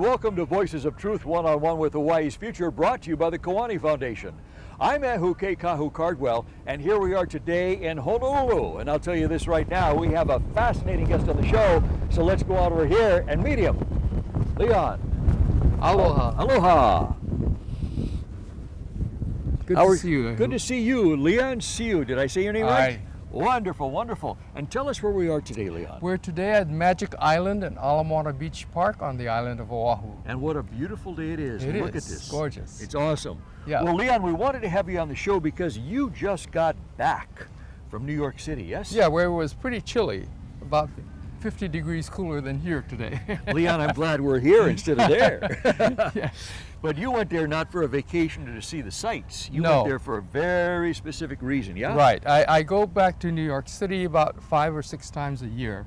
welcome to Voices of Truth One-on-One with Hawaii's Future, brought to you by the Kiwani Foundation. I'm Ehu Kahu Cardwell, and here we are today in Honolulu. And I'll tell you this right now, we have a fascinating guest on the show, so let's go out over here and meet him. Leon. Aloha. Aloha. Good to see you. Good to see you, Leon Siu. Did I say your name right? Aye. Wonderful, wonderful. And tell us where we are today, Leon. We're today at Magic Island and Alamana Beach Park on the island of Oahu. And what a beautiful day it is. It Look is at this. gorgeous. It's awesome. Yeah. Well, Leon, we wanted to have you on the show because you just got back from New York City, yes? Yeah, where it was pretty chilly, about 50 degrees cooler than here today. Leon, I'm glad we're here instead of there. Yeah. But you went there not for a vacation to see the sights. You No. went there for a very specific reason, yeah? Right. I go back to New York City about 5 or 6 times a year,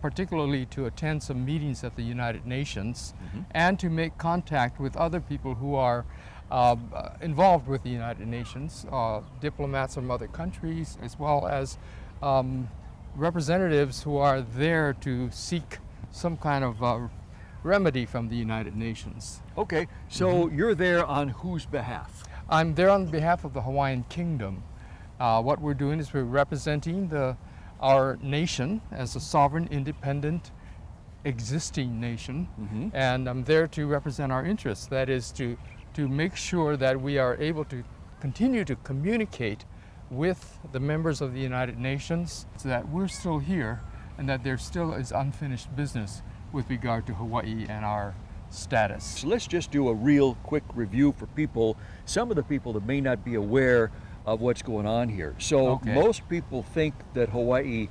particularly to attend some meetings at the United Nations and to make contact with other people who are involved with the United Nations, diplomats from other countries, as well as representatives who are there to seek some kind of remedy from the United Nations. Okay, so you're there on whose behalf? I'm there on behalf of the Hawaiian Kingdom. What we're doing is we're representing our nation as a sovereign, independent, existing nation, and I'm there to represent our interests. That is to make sure that we are able to continue to communicate with the members of the United Nations, so that we're still here and that there still is unfinished business with regard to Hawaii and our status. So let's just do a real quick review for people, some of the people that may not be aware of what's going on here. So Okay. most people think that Hawaii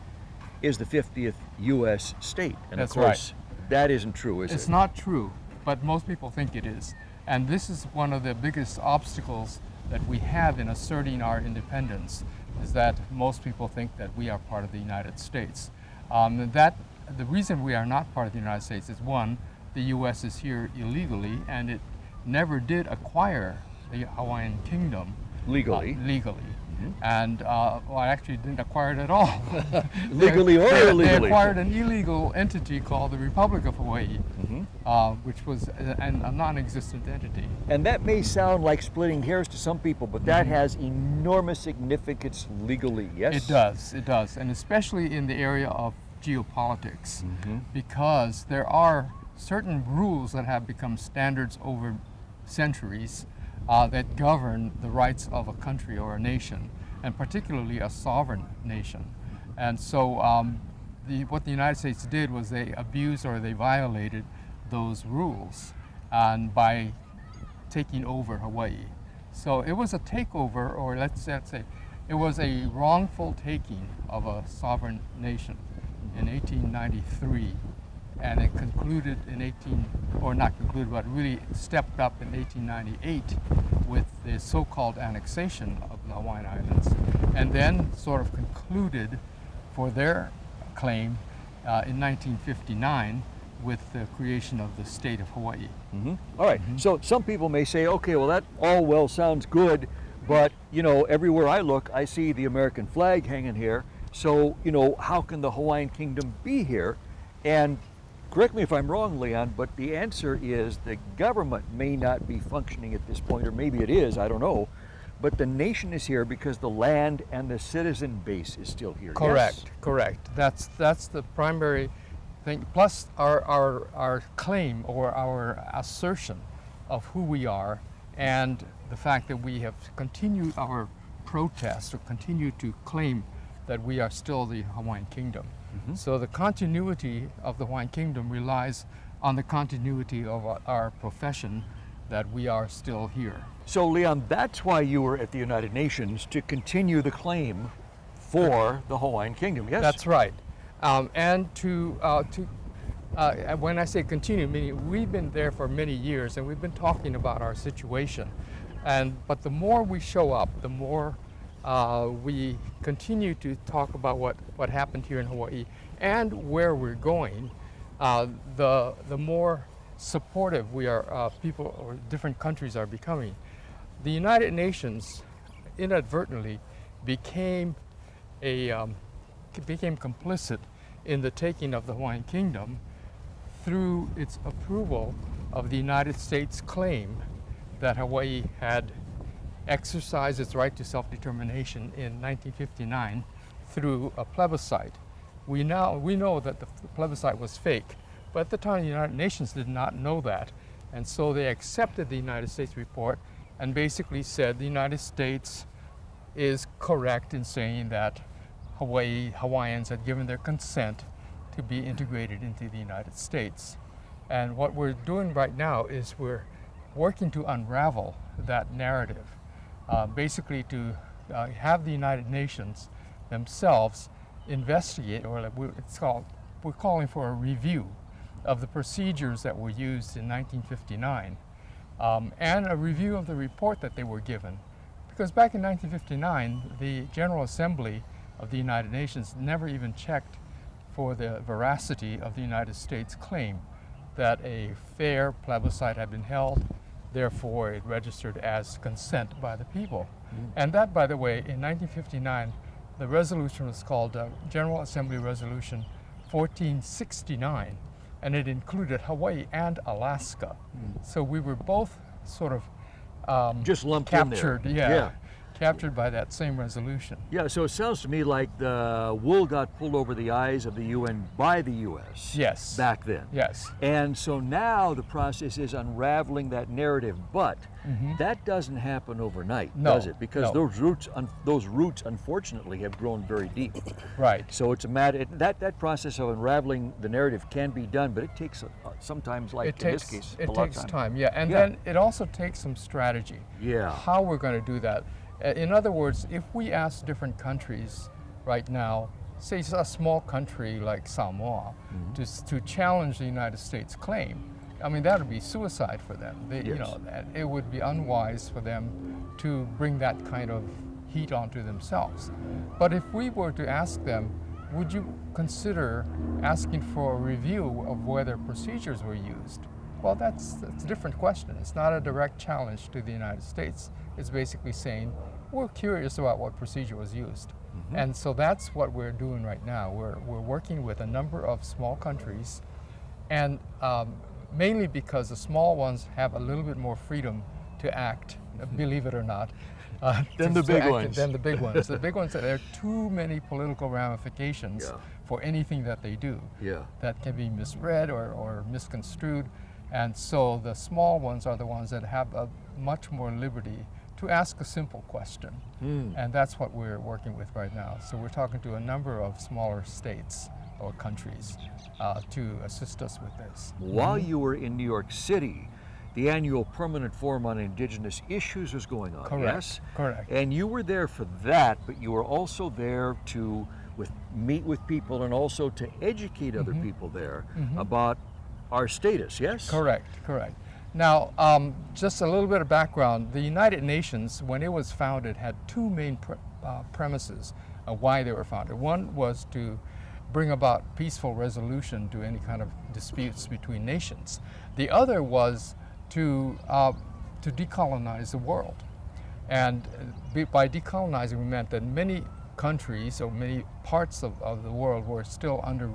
is the 50th U.S. state. And That's of course, that isn't true, is it? It's not true, but most people think it is. And this is one of the biggest obstacles that we have in asserting our independence, is that most people think that we are part of the United States. The reason we are not part of the United States is, one, the U.S. is here illegally, and it never did acquire the Hawaiian Kingdom Legally. And well, I actually didn't acquire it at all. Legally or illegally? They acquired an illegal entity called the Republic of Hawaii, which was a non-existent entity. And that may sound like splitting hairs to some people, but that has enormous significance legally, yes? It does, and especially in the area of geopolitics, because there are certain rules that have become standards over centuries that govern the rights of a country or a nation, and particularly a sovereign nation. And so what the United States did was they abused or they violated those rules and by taking over Hawaii. So it was a takeover, or let's say it was a wrongful taking of a sovereign nation in 1893, and it concluded but really stepped up in 1898 with the so-called annexation of the Hawaiian Islands, and then sort of concluded for their claim in 1959 with the creation of the state of Hawaii. All right, so some people may say, okay, well, that all well sounds good, but you know, everywhere I look, I see the American flag hanging here. So, you know, how can the Hawaiian Kingdom be here? And correct me if I'm wrong, Leon, but the answer is the government may not be functioning at this point, or maybe it is, I don't know. But the nation is here because the land and the citizen base is still here. Correct, yes? correct. That's the primary thing. Plus our claim or our assertion of who we are, and the fact that we have continued our protest or continue to claim that we are still the Hawaiian Kingdom. So the continuity of the Hawaiian Kingdom relies on the continuity of our profession that we are still here. So Leon, that's why you were at the United Nations, to continue the claim for the Hawaiian Kingdom, yes? That's right. And when I say continue, meaning we've been there for many years and we've been talking about our situation. But the more we show up, the more we continue to talk about what happened here in Hawaii and where we're going, the more supportive we are, people or different countries are becoming. The United Nations inadvertently became complicit in the taking of the Hawaiian Kingdom through its approval of the United States claim that Hawaii had exercised its right to self-determination in 1959 through a plebiscite. We know that the plebiscite was fake, but at the time the United Nations did not know that, and so they accepted the United States report and basically said the United States is correct in saying that Hawaiians had given their consent to be integrated into the United States. And what we're doing right now is we're working to unravel that narrative, basically to have the United Nations themselves investigate, or we're calling for a review of the procedures that were used in 1959, and a review of the report that they were given. Because back in 1959, the General Assembly of the United Nations never even checked for the veracity of the United States claim that a fair plebiscite had been held, therefore it registered as consent by the people. And that, by the way, in 1959, the resolution was called General Assembly Resolution 1469, and it included Hawaii and Alaska. So we were both sort of just lumped captured, in there. Captured by that same resolution. Yeah, so it sounds to me like the wool got pulled over the eyes of the UN by the US. Yes. Back then. Yes. And so now the process is unraveling that narrative, but that doesn't happen overnight, does it? Because those roots unfortunately have grown very deep. Right. So it's a matter that process of unraveling the narrative can be done, but it takes sometimes, like in this case, a lot of time. Yeah, and then it also takes some strategy. Yeah. How we're going to do that. In other words, if we ask different countries right now, say a small country like Samoa, to challenge the United States claim, I mean, that would be suicide for them. You know, it would be unwise for them to bring that kind of heat onto themselves. But if we were to ask them, would you consider asking for a review of whether procedures were used? Well, that's a different question. It's not a direct challenge to the United States. It's basically saying, we're curious about what procedure was used. And so that's what we're doing right now. We're working with a number of small countries, and mainly because the small ones have a little bit more freedom to act, believe it or not, than the big ones. Than the big ones. The big ones, there are too many political ramifications for anything that they do that can be misread or misconstrued. And so the small ones are the ones that have a much more liberty to ask a simple question. And that's what we're working with right now. So we're talking to a number of smaller states or countries to assist us with this. While you were in New York City, the annual Permanent Forum on Indigenous Issues was going on, yes? Correct. And you were there for that, but you were also there to meet with people and also to educate other people there about our status, yes? Correct. Now, just a little bit of background. The United Nations, when it was founded, had two main premises of why they were founded. One was to bring about peaceful resolution to any kind of disputes between nations. The other was to decolonize the world. And by decolonizing, we meant that many countries or many parts of the world were still under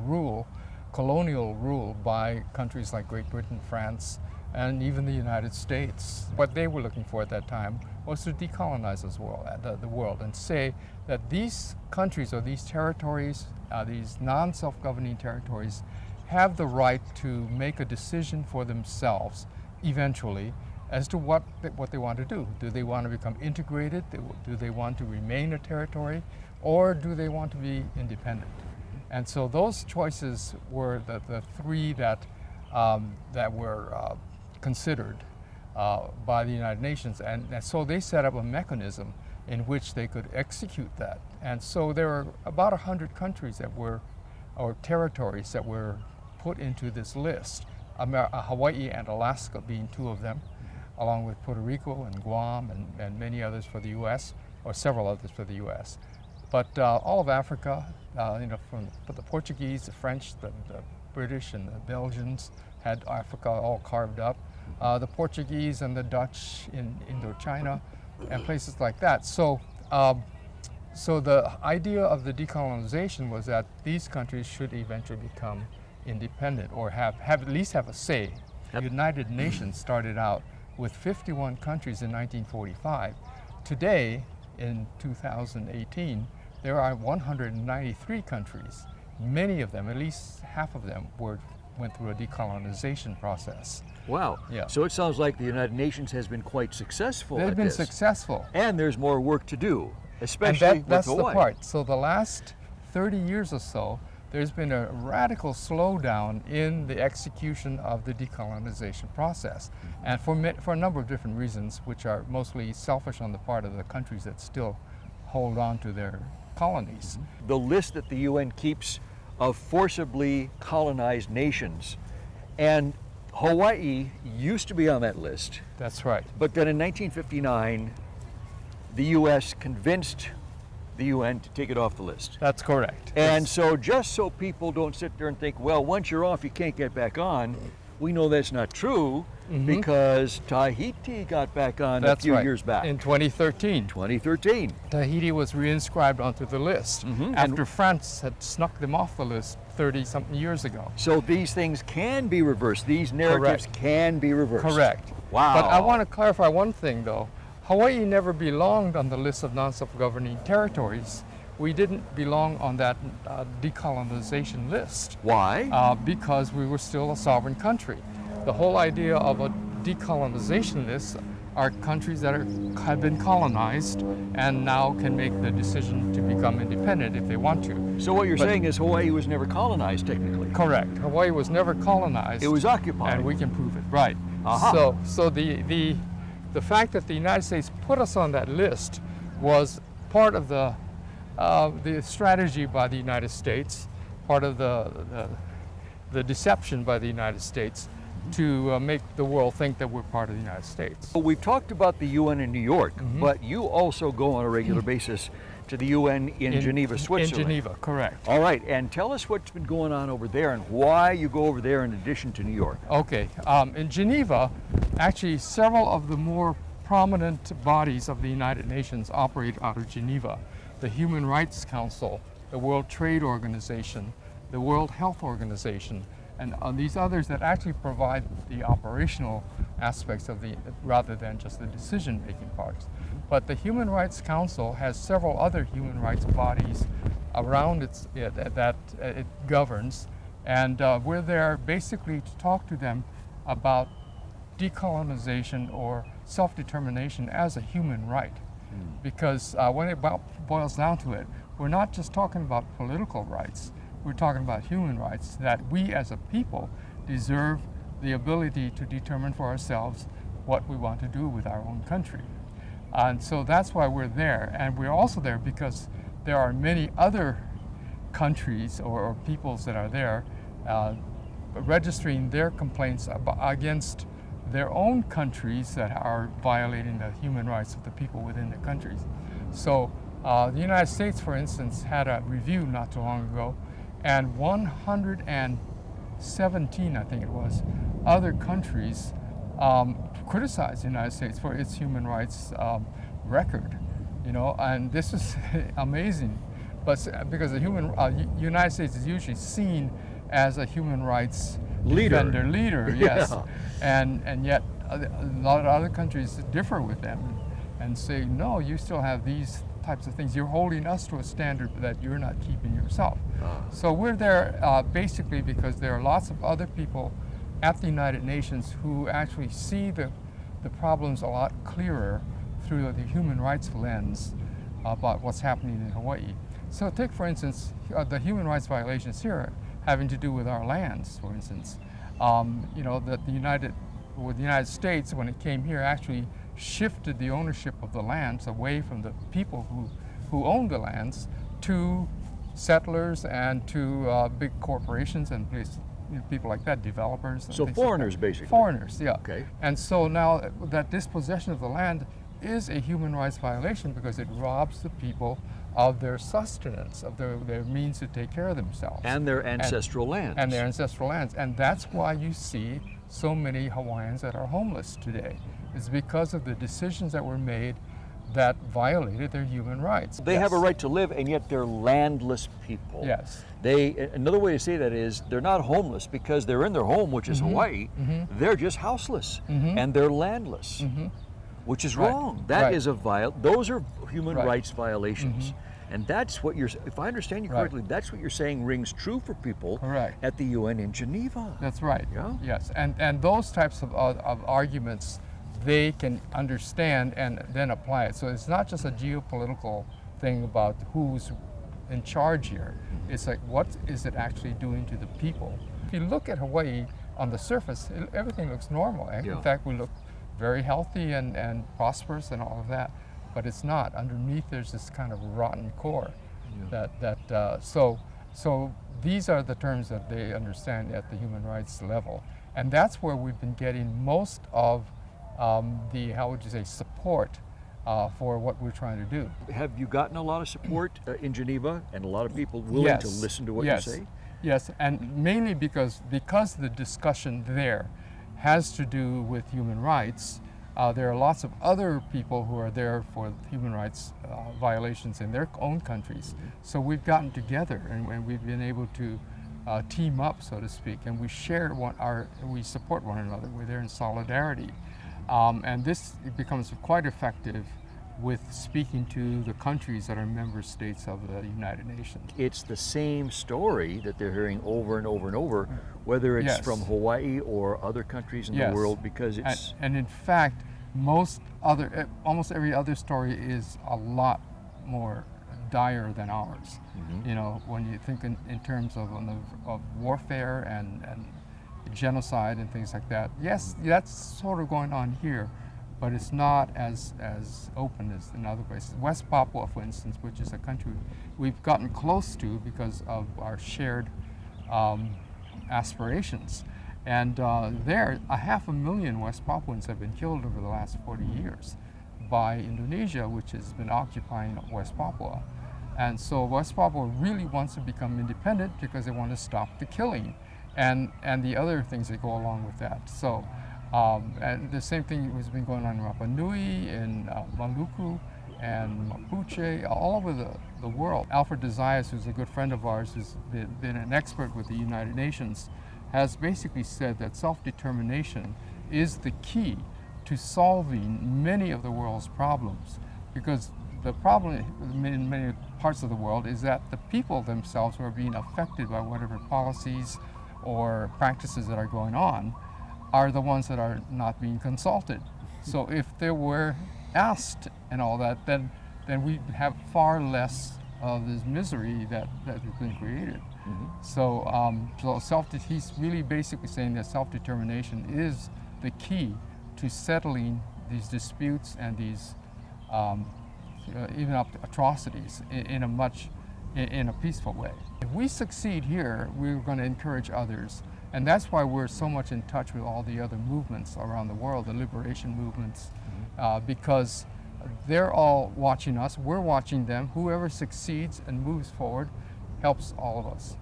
colonial rule by countries like Great Britain, France, and even the United States. What they were looking for at that time was to decolonize the world and say that these countries or these territories, these non-self-governing territories, have the right to make a decision for themselves eventually as to what they want to do. Do they want to become integrated? Do they want to remain a territory? Or do they want to be independent? And so those choices were the three that were considered by the United Nations. And so they set up a mechanism in which they could execute that. And so there are about 100 countries or territories that were put into this list, Hawaii and Alaska being two of them, along with Puerto Rico and Guam and many others for the U.S., or several others for the U.S. But all of Africa, from the Portuguese, the French, the British, and the Belgians had Africa all carved up. The Portuguese and the Dutch in Indochina, and places like that. So the idea of the decolonization was that these countries should eventually become independent or have at least have a say. Yep. The United Nations started out with 51 countries in 1945. Today, in 2018, there are 193 countries. Many of them, at least half of them, went through a decolonization process. Wow. Yeah. So it sounds like the United Nations has been quite successful They've at been this. successful. And there's more work to do, And especially that's with the Hawaii. part. So the last 30 years or so, there's been a radical slowdown in the execution of the decolonization process. And for a number of different reasons, which are mostly selfish on the part of the countries that still hold on to their colonies. The list that the UN keeps of forcibly colonized nations, and Hawaii used to be on that list, That's right. but then in 1959, the US convinced the UN to take it off the list. That's correct. And so just so people don't sit there and think, well, once you're off, you can't get back on, we know that's not true because Tahiti got back on That's a few right. years back. In 2013, 2013. Tahiti was reinscribed onto the list after France had snuck them off the list 30-something years ago. So these things can be reversed. These narratives can be reversed. Correct. Wow. But I want to clarify one thing, though. Hawaii never belonged on the list of non-self-governing territories. We didn't belong on that decolonization list Why? because we were still a sovereign country. The whole idea of a decolonization list are countries that have been colonized and now can make the decision to become independent if they want to. So what you're But- saying is Hawaii was never colonized technically. Correct. Hawaii was never colonized. It was occupied. And we can prove it, right. Aha. So the fact that the United States put us on that list was part of the strategy by the United States, part of the deception by the United States to make the world think that we're part of the United States. Well, we've talked about the UN in New York, but you also go on a regular basis to the UN in Geneva, Switzerland. In Geneva, correct. All right, and tell us what's been going on over there and why you go over there in addition to New York. Okay, in Geneva, actually several of the more prominent bodies of the United Nations operate out of Geneva. The Human Rights Council, the World Trade Organization, the World Health Organization, and these others that actually provide the operational aspects of rather than just the decision-making parts. But the Human Rights Council has several other human rights bodies around that it governs, and we're there basically to talk to them about decolonization or self-determination as a human right. Because when it boils down to it, we're not just talking about political rights, we're talking about human rights, that we as a people deserve the ability to determine for ourselves what we want to do with our own country. And so that's why we're there. And we're also there because there are many other countries or peoples that are there registering their complaints against their own countries that are violating the human rights of the people within the countries. So the United States, for instance, had a review not too long ago, and 117, I think it was, other countries criticized the United States for its human rights record, and this is amazing. But because the United States is usually seen as a human rights leader, yes, and yet a lot of other countries differ with them and say, no, you still have these types of things. You're holding us to a standard that you're not keeping yourself. So we're there basically because there are lots of other people at the United Nations who actually see the problems a lot clearer through the human rights lens about what's happening in Hawaii. So take, for instance, the human rights violations here having to do with our lands, for instance. That the United States, when it came here, actually shifted the ownership of the lands away from the people who owned the lands to settlers and to big corporations and people like that, developers. And So things foreigners, like that. basically. Foreigners, yeah. Okay. And so now that dispossession of the land is a human rights violation because it robs the people of their sustenance, of their means to take care of themselves. And their ancestral lands. And their ancestral lands. And that's why you see so many Hawaiians that are homeless today. It's because of the decisions that were made that violated their human rights. They have a right to live, and yet they're landless people. Yes. Another way to say that is they're not homeless because they're in their home, which is Hawaii. They're just houseless, and they're landless, which is wrong. That is those are human rights violations. And that's what if I understand you correctly, that's what you're saying rings true for people at the UN in Geneva. That's right. Yeah? Yes, and those types of arguments, they can understand and then apply it. So it's not just a geopolitical thing about who's in charge here. It's like, what is it actually doing to the people? If you look at Hawaii on the surface, everything looks normal. In fact, we look very healthy and prosperous and all of that. But it's not. Underneath, there's this kind of rotten core. So these are the terms that they understand at the human rights level, and that's where we've been getting most of the, how would you say, support for what we're trying to do. Have you gotten a lot of support in Geneva, and a lot of people willing to listen to what you say? Yes, and mainly because the discussion there has to do with human rights. There are lots of other people who are there for human rights violations in their own countries. So we've gotten together and we've been able to team up, so to speak, and we we support one another. We're there in solidarity, and this becomes quite effective with speaking to the countries that are member states of the United Nations. It's the same story that they're hearing over and over and over, whether it's from Hawaii or other countries in the world, because it's... And in fact, almost every other story is a lot more dire than ours. You know, when you think in terms of warfare and genocide and things like that, yes, that's sort of going on here, but it's not as open as in other places. West Papua, for instance, which is a country we've gotten close to because of our shared aspirations. And there, 500,000 West Papuans have been killed over the last 40 years by Indonesia, which has been occupying West Papua. And so West Papua really wants to become independent because they want to stop the killing and the other things that go along with that. So, and the same thing has been going on in Rapa Nui, in Maluku, and Mapuche, all over the world. Alfred de Zayas, who's a good friend of ours, who's been an expert with the United Nations, has basically said that self-determination is the key to solving many of the world's problems. Because the problem in many parts of the world is that the people themselves who are being affected by whatever policies or practices that are going on are the ones that are not being consulted. So if they were asked and all that, then we have far less of this misery that has been created. So, he's really basically saying that self-determination is the key to settling these disputes and these even up atrocities in a peaceful way. If we succeed here, we're going to encourage others. And that's why we're so much in touch with all the other movements around the world, the liberation movements, because they're all watching us, we're watching them. Whoever succeeds and moves forward helps all of us.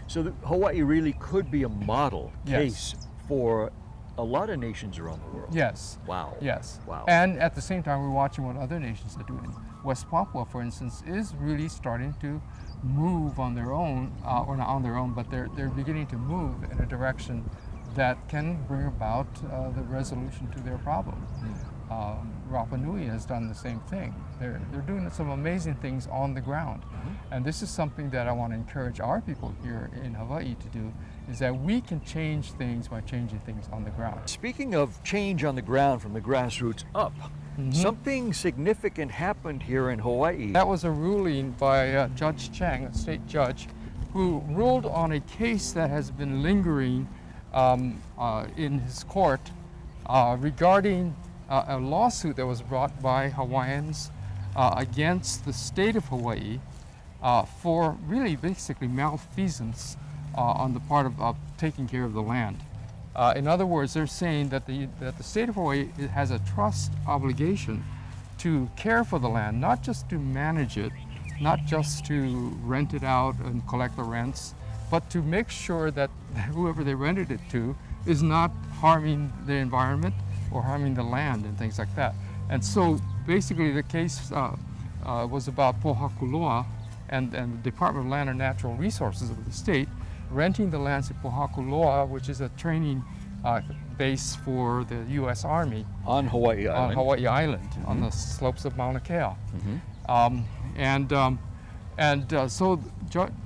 So Hawaii really could be a model case for a lot of nations around the world. Yes. Wow. Yes. Wow. And at the same time, we're watching what other nations are doing. West Papua, for instance, is really starting to move on their own, or not on their own, but they're beginning to move in a direction that can bring about the resolution to their problem. Rapa Nui has done the same thing. They're doing some amazing things on the ground. And this is something that I want to encourage our people here in Hawaii to do, is that we can change things by changing things on the ground. Speaking of change on the ground from the grassroots up, something significant happened here in Hawaii. That was a ruling by Judge Chang, a state judge, who ruled on a case that has been lingering in his court regarding a lawsuit that was brought by Hawaiians against the state of Hawaii for really basically malfeasance on the part of taking care of the land. In other words, they're saying that the state of Hawaii has a trust obligation to care for the land, not just to manage it, not just to rent it out and collect the rents, but to make sure that whoever they rented it to is not harming the environment or harming the land and things like that. And so basically the case was about Pohakuloa and the Department of Land and Natural Resources of the state renting the lands at Pohakuloa, which is a training base for the U.S. Army On Hawaii Island. on Hawaii Island, on the slopes of Mauna Kea. So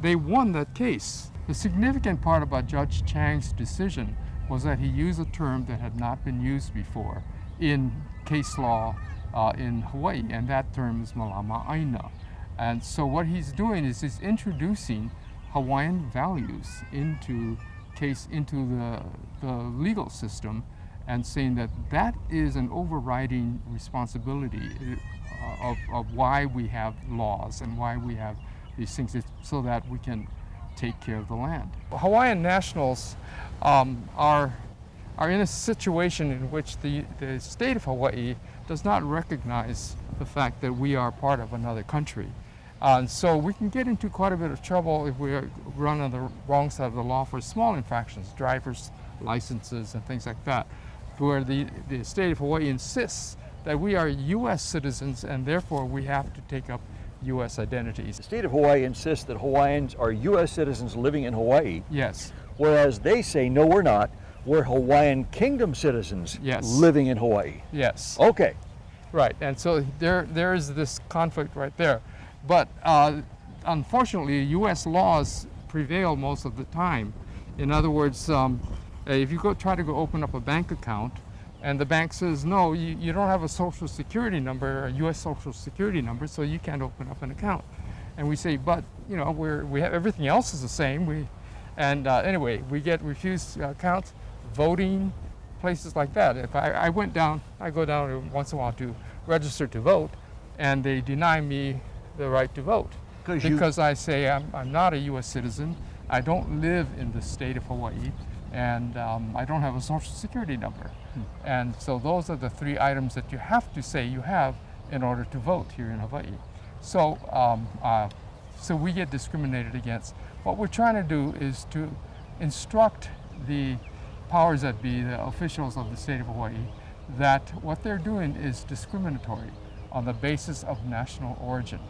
they won that case. The significant part about Judge Chang's decision was that he used a term that had not been used before in case law in Hawaii, and that term is malama aina. And so what he's doing is he's introducing Hawaiian values into the legal system, and saying that that is an overriding responsibility of why we have laws and why we have these things, so that we can take care of the land. Hawaiian nationals are in a situation in which the state of Hawaii does not recognize the fact that we are part of another country. And so we can get into quite a bit of trouble if we run on the wrong side of the law for small infractions, driver's licenses and things like that, where the state of Hawaii insists that we are U.S. citizens and therefore we have to take up U.S. identities. The state of Hawaii insists that Hawaiians are U.S. citizens living in Hawaii, Yes, whereas they say, no, we're not. We're Hawaiian Kingdom citizens Yes. living in Hawaii. yes, Okay. right. And so there is this conflict right there. But unfortunately, U.S. laws prevail most of the time. In other words, if you try to go open up a bank account, and the bank says, no, you don't have a social security number, a U.S. social security number, so you can't open up an account. And we say, but we have everything else is the same. Anyway, we get refused accounts, voting, places like that. If I go down once in a while to register to vote, and they deny me the right to vote because I say I'm not a U.S. citizen. I don't live in the state of Hawaii, and I don't have a social security number. And so those are the three items that you have to say you have in order to vote here in Hawaii. So, so we get discriminated against. What we're trying to do is to instruct the powers that be, the officials of the state of Hawaii, that what they're doing is discriminatory on the basis of national origin,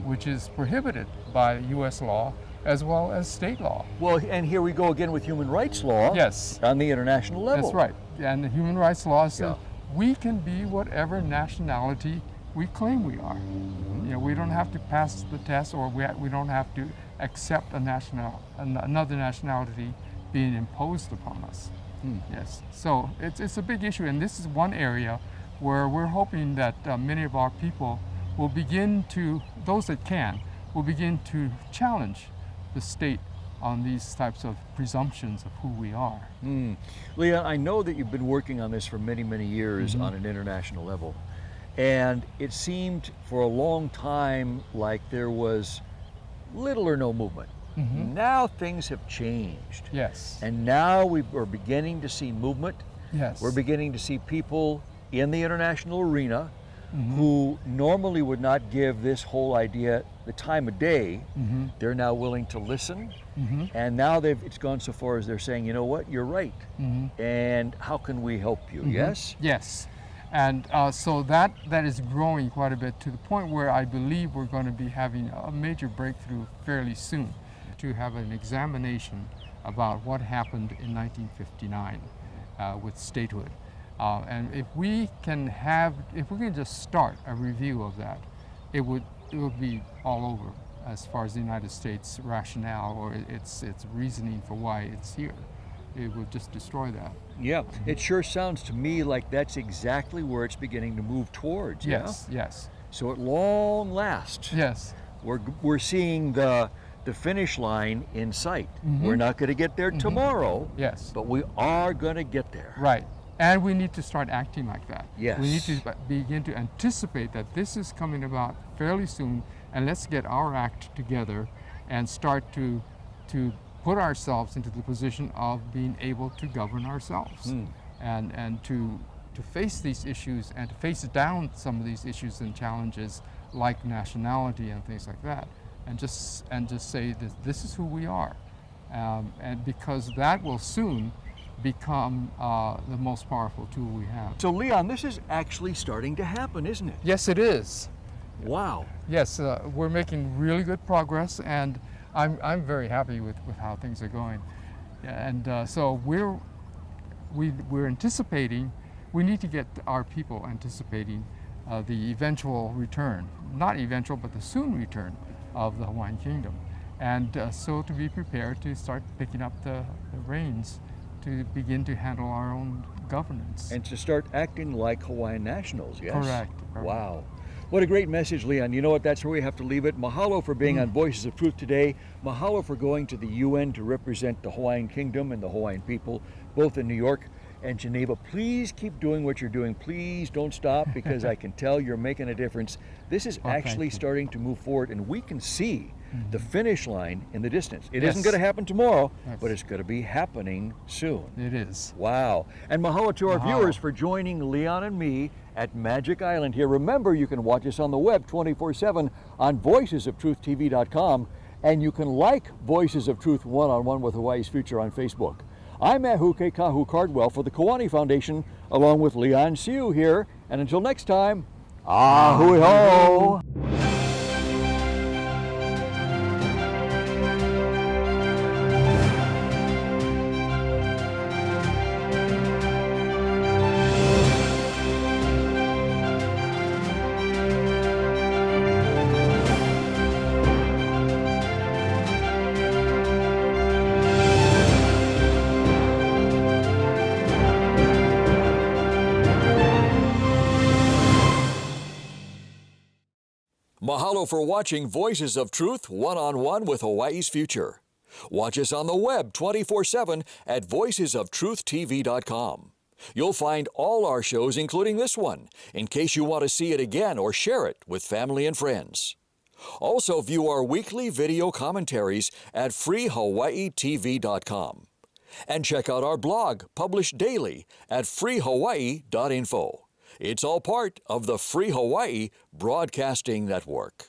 which is prohibited by U.S. law as well as state law. Well, and here we go again with human rights law. Yes. On the international level. That's right. And the human rights law says we can be whatever nationality we claim we are. We don't have to pass the test, or we don't have to accept another nationality being imposed upon us. Yes. So it's a big issue, and this is one area where we're hoping that many of our people will begin to, those that can, will begin to challenge the state on these types of presumptions of who we are. Leah, I know that you've been working on this for many, many years on an international level, and it seemed for a long time like there was little or no movement. Now things have changed. Yes. And now we're beginning to see movement. Yes. We're beginning to see people in the international arena who normally would not give this whole idea the time of day. They're now willing to listen, and now it's gone so far as they're saying, you know what, you're right, and how can we help you? Yes? Yes. And so that is growing quite a bit, to the point where I believe we're going to be having a major breakthrough fairly soon, to have an examination about what happened in 1959 with statehood. And if we can just start a review of that, it would be all over as far as the United States rationale or its reasoning for why it's here. It would just destroy that. Yeah, it sure sounds to me like that's exactly where it's beginning to move towards. Yes, yes. So at long last, yes, we're seeing the finish line in sight. We're not going to get there tomorrow. Yes, but we are going to get there. Right. And we need to start acting like that. Yes. We need to begin to anticipate that this is coming about fairly soon, and let's get our act together and start to put ourselves into the position of being able to govern ourselves and to face these issues and to face down some of these issues and challenges like nationality and things like that, and just say that this is who we are, and because that will soon become the most powerful tool we have. So Leon, this is actually starting to happen, isn't it? Yes, it is. Wow. Yes, we're making really good progress, and I'm very happy with how things are going. And so we're anticipating, we need to get our people anticipating the eventual return, not eventual, but the soon return of the Hawaiian Kingdom. And so to be prepared to start picking up the reins to begin to handle our own governance. And to start acting like Hawaiian nationals, yes? Correct. Wow. What a great message, Leon. You know what? That's where we have to leave it. Mahalo for being on Voices of Truth today. Mahalo for going to the UN to represent the Hawaiian Kingdom and the Hawaiian people, both in New York and Geneva. Please keep doing what you're doing. Please don't stop, because I can tell you're making a difference. This is actually starting to move forward, and we can see the finish line in the distance. It isn't going to happen tomorrow, but it's going to be happening soon. It is. Wow. And mahalo to our viewers for joining Leon and me at Magic Island here. Remember, you can watch us on the web 24/7 on voicesoftruth.tv.com, and you can like Voices of Truth One-on-One with Hawaii's Future on Facebook. I'm Ahuke Kahu Cardwell for the Kiwani Foundation, along with Leon Siu here. And until next time, ahui ho! Mahalo for watching Voices of Truth One-on-One with Hawaii's Future. Watch us on the web 24/7 at voicesoftruth.tv.com. You'll find all our shows, including this one, in case you want to see it again or share it with family and friends. Also view our weekly video commentaries at freehawaiitv.com. And check out our blog, published daily, at freehawaii.info. It's all part of the Free Hawaii Broadcasting Network.